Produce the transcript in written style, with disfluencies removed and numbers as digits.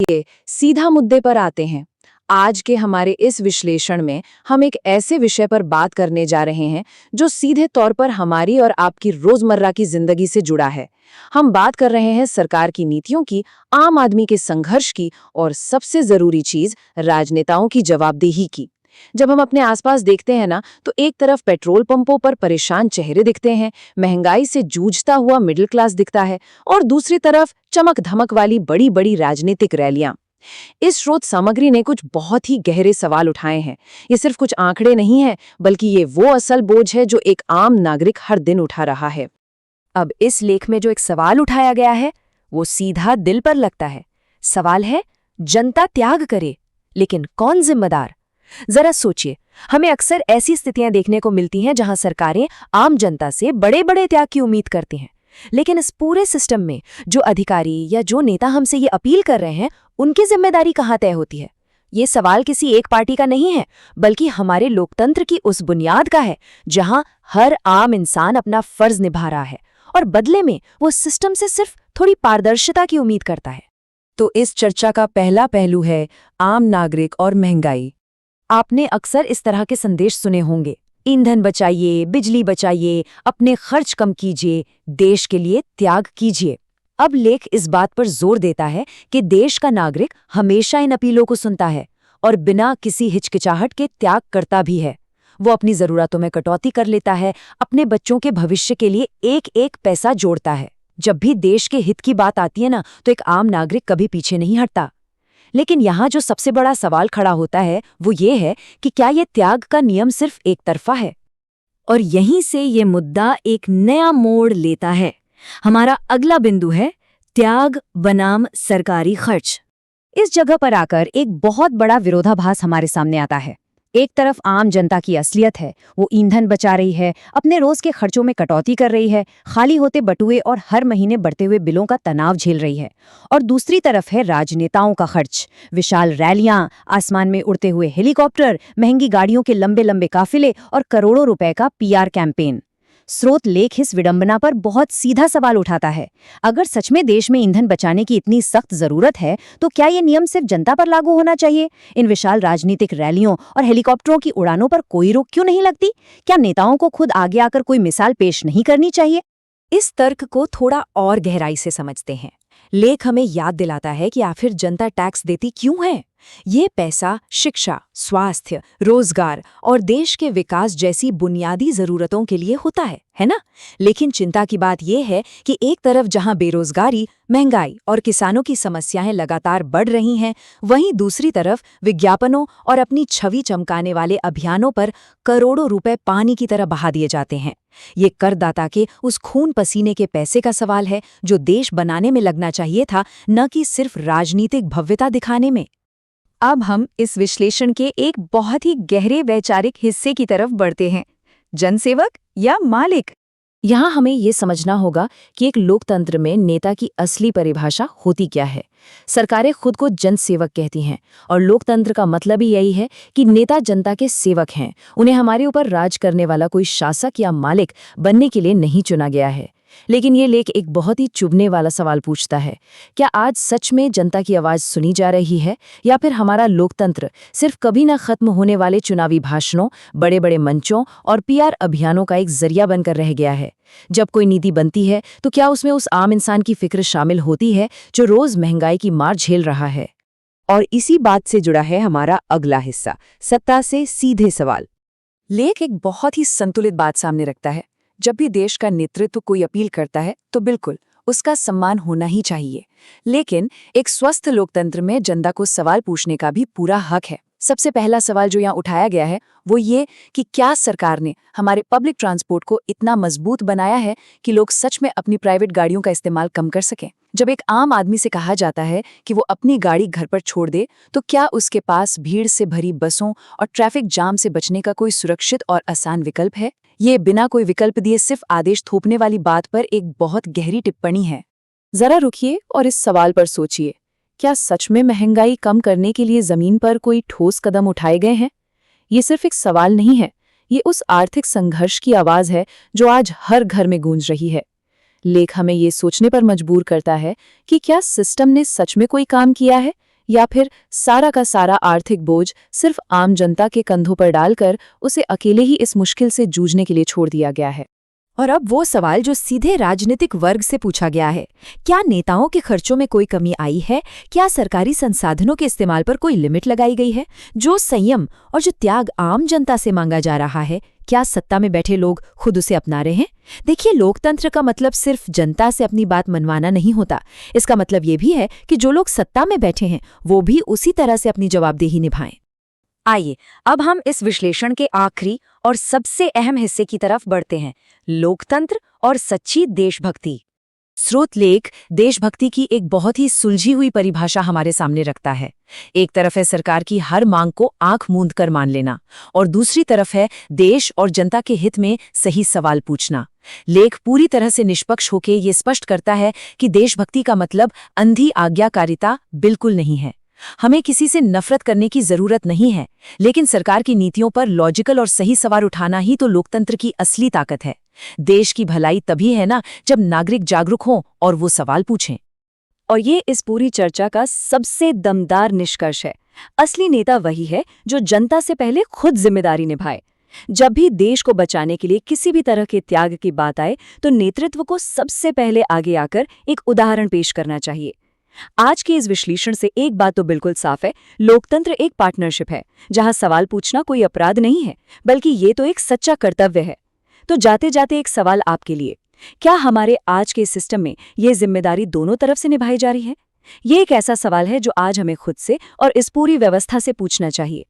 ये सीधा मुद्दे पर आते हैं। आज के हमारे इस विश्लेषण में हम एक ऐसे विषय पर बात करने जा रहे हैं जो सीधे तौर पर हमारी और आपकी रोजमर्रा की जिंदगी से जुड़ा है। हम बात कर रहे हैं सरकार की नीतियों की, आम आदमी के संघर्ष की और सबसे जरूरी चीज राजनेताओं की जवाबदेही की। जब हम अपने आसपास देखते हैं ना, तो एक तरफ पेट्रोल पंपों पर परेशान चेहरे दिखते हैं, महंगाई से जूझता हुआ मिडिल क्लास दिखता है, और दूसरी तरफ चमक धमक वाली बड़ी बड़ी राजनीतिक रैलियां। इस स्रोत सामग्री ने कुछ बहुत ही गहरे सवाल उठाए हैं। ये सिर्फ कुछ आंकड़े नहीं है, बल्कि ये वो असल बोझ है जो एक आम नागरिक हर दिन उठा रहा है। अब इस लेख में जो एक सवाल उठाया गया है वो सीधा दिल पर लगता है। सवाल है, जनता त्याग करे, लेकिन कौन जिम्मेदार? जरा सोचिए, हमें अक्सर ऐसी स्थितियां देखने को मिलती हैं जहां सरकारें आम जनता से बड़े बड़े त्याग की उम्मीद करती हैं, लेकिन इस पूरे सिस्टम में जो अधिकारी या जो नेता हमसे ये अपील कर रहे हैं, उनकी जिम्मेदारी कहाँ तय होती है? ये सवाल किसी एक पार्टी का नहीं है, बल्कि हमारे लोकतंत्र की उस बुनियाद का है जहां हर आम इंसान अपना फर्ज निभा रहा है और बदले में वो सिस्टम से सिर्फ थोड़ी पारदर्शिता की उम्मीद करता है। तो इस चर्चा का पहला पहलू है आम नागरिक और महंगाई। आपने अक्सर इस तरह के संदेश सुने होंगे, ईंधन बचाइए, बिजली बचाइए, अपने खर्च कम कीजिए, देश के लिए त्याग कीजिए। अब लेख इस बात पर जोर देता है कि देश का नागरिक हमेशा इन अपीलों को सुनता है और बिना किसी हिचकिचाहट के त्याग करता भी है। वो अपनी जरूरतों में कटौती कर लेता है, अपने बच्चों के भविष्य के लिए एक एक पैसा जोड़ता है। जब भी देश के हित की बात आती है ना, तो एक आम नागरिक कभी पीछे नहीं हटता। लेकिन यहाँ जो सबसे बड़ा सवाल खड़ा होता है वो ये है कि क्या ये त्याग का नियम सिर्फ एक तरफा है? और यहीं से ये मुद्दा एक नया मोड़ लेता है। हमारा अगला बिंदु है त्याग बनाम सरकारी खर्च। इस जगह पर आकर एक बहुत बड़ा विरोधाभास हमारे सामने आता है। एक तरफ आम जनता की असलियत है, वो ईंधन बचा रही है, अपने रोज के खर्चों में कटौती कर रही है, खाली होते बटुए और हर महीने बढ़ते हुए बिलों का तनाव झेल रही है। और दूसरी तरफ है राजनेताओं का खर्च, विशाल रैलियां, आसमान में उड़ते हुए हेलीकॉप्टर, महंगी गाड़ियों के लंबे लंबे काफिले और करोड़ों रुपए का पीआर कैंपेन। स्रोत लेख इस विडंबना पर बहुत सीधा सवाल उठाता है। अगर सच में देश में ईंधन बचाने की इतनी सख्त जरूरत है, तो क्या ये नियम सिर्फ जनता पर लागू होना चाहिए? इन विशाल राजनीतिक रैलियों और हेलीकॉप्टरों की उड़ानों पर कोई रोक क्यों नहीं लगती? क्या नेताओं को खुद आगे आकर कोई मिसाल पेश नहीं करनी चाहिए? इस तर्क को थोड़ा और गहराई से समझते हैं। लेख हमें याद दिलाता है कि आखिर जनता टैक्स देती क्यों है। ये पैसा शिक्षा, स्वास्थ्य, रोजगार और देश के विकास जैसी बुनियादी जरूरतों के लिए होता है ना? लेकिन चिंता की बात यह है कि एक तरफ जहां बेरोजगारी, महंगाई और किसानों की समस्याएं लगातार बढ़ रही हैं, वहीं दूसरी तरफ विज्ञापनों और अपनी छवि चमकाने वाले अभियानों पर करोड़ों रुपए पानी की तरह बहा दिए जाते हैं। ये करदाता के उस खून पसीने के पैसे का सवाल है जो देश बनाने में लगना चाहिए था, न कि सिर्फ राजनीतिक भव्यता दिखाने में। अब हम इस विश्लेषण के एक बहुत ही गहरे वैचारिक हिस्से की तरफ बढ़ते हैं, जनसेवक या मालिक। यहाँ हमें ये समझना होगा कि एक लोकतंत्र में नेता की असली परिभाषा होती क्या है। सरकारें खुद को जनसेवक कहती हैं और लोकतंत्र का मतलब ही यही है कि नेता जनता के सेवक हैं। उन्हें हमारे ऊपर राज करने वाला कोई शासक या मालिक बनने के लिए नहीं चुना गया है। लेकिन ये लेख एक बहुत ही चुभने वाला सवाल पूछता है, क्या आज सच में जनता की आवाज सुनी जा रही है, या फिर हमारा लोकतंत्र सिर्फ कभी न खत्म होने वाले चुनावी भाषणों, बड़े बड़े मंचों और पीआर अभियानों का एक जरिया बनकर रह गया है? जब कोई नीति बनती है तो क्या उसमें उस आम इंसान की फिक्र शामिल होती है जो रोज महंगाई की मार झेल रहा है? और इसी बात से जुड़ा है हमारा अगला हिस्सा, सत्ता से सीधे सवाल। लेख एक बहुत ही संतुलित बात सामने रखता है। जब भी देश का नेतृत्व कोई अपील करता है तो बिल्कुल उसका सम्मान होना ही चाहिए, लेकिन एक स्वस्थ लोकतंत्र में जनता को सवाल पूछने का भी पूरा हक है। सबसे पहला सवाल जो यहाँ उठाया गया है वो ये कि क्या सरकार ने हमारे पब्लिक ट्रांसपोर्ट को इतना मजबूत बनाया है कि लोग सच में अपनी प्राइवेट गाड़ियों का इस्तेमाल कम कर सकें। जब एक आम आदमी से कहा जाता है कि वो अपनी गाड़ी घर पर छोड़ दे, तो क्या उसके पास भीड़ से भरी बसों और ट्रैफिक जाम से बचने का कोई सुरक्षित और आसान विकल्प है? ये बिना कोई विकल्प दिए सिर्फ आदेश थोपने वाली बात पर एक बहुत गहरी टिप्पणी है। जरा रुकिए और इस सवाल पर सोचिए, क्या सच में महंगाई कम करने के लिए जमीन पर कोई ठोस कदम उठाए गए हैं? ये सिर्फ एक सवाल नहीं है, ये उस आर्थिक संघर्ष की आवाज है जो आज हर घर में गूंज रही है। लेख हमें ये सोचने पर मजबूर करता है कि क्या सिस्टम ने सच में कोई काम किया है, या फिर सारा का सारा आर्थिक बोझ सिर्फ आम जनता के कंधों पर डालकर उसे अकेले ही इस मुश्किल से जूझने के लिए छोड़ दिया गया है? और अब वो सवाल जो सीधे राजनीतिक वर्ग से पूछा गया है, क्या नेताओं के खर्चों में कोई कमी आई है? क्या सरकारी संसाधनों के इस्तेमाल पर कोई लिमिट लगाई गई है? जो संयम और जो त्याग आम जनता से मांगा जा रहा है, क्या सत्ता में बैठे लोग खुद उसे अपना रहे हैं? देखिए, लोकतंत्र का मतलब सिर्फ जनता से अपनी बात मनवाना नहीं होता। इसका मतलब ये भी है कि जो लोग सत्ता में बैठे हैं वो भी उसी तरह से अपनी जवाबदेही निभाएं। आइए अब हम इस विश्लेषण के आखिरी और सबसे अहम हिस्से की तरफ बढ़ते हैं, लोकतंत्र और सच्ची देशभक्ति। स्रोत लेख देशभक्ति की एक बहुत ही सुलझी हुई परिभाषा हमारे सामने रखता है। एक तरफ है सरकार की हर मांग को आंख मूंद कर मान लेना, और दूसरी तरफ है देश और जनता के हित में सही सवाल पूछना। लेख पूरी तरह से निष्पक्ष होकर ये स्पष्ट करता है कि देशभक्ति का मतलब अंधी आज्ञाकारिता बिल्कुल नहीं है। हमें किसी से नफरत करने की जरूरत नहीं है, लेकिन सरकार की नीतियों पर लॉजिकल और सही सवाल उठाना ही तो लोकतंत्र की असली ताकत है। देश की भलाई तभी है ना जब नागरिक जागरूक हों और वो सवाल पूछें। और ये इस पूरी चर्चा का सबसे दमदार निष्कर्ष है। असली नेता वही है जो जनता से पहले खुद जिम्मेदारी निभाए। जब भी देश को बचाने के लिए किसी भी तरह के त्याग की बात आए तो नेतृत्व को सबसे पहले आगे आकर एक उदाहरण पेश करना चाहिए। आज के इस विश्लेषण से एक बात तो बिल्कुल साफ है, लोकतंत्र एक पार्टनरशिप है जहां सवाल पूछना कोई अपराध नहीं है, बल्कि ये तो एक सच्चा कर्तव्य है। तो जाते जाते एक सवाल आपके लिए, क्या हमारे आज के सिस्टम में ये जिम्मेदारी दोनों तरफ से निभाई जा रही है? ये एक ऐसा सवाल है जो आज हमें खुद से और इस पूरी व्यवस्था से पूछना चाहिए।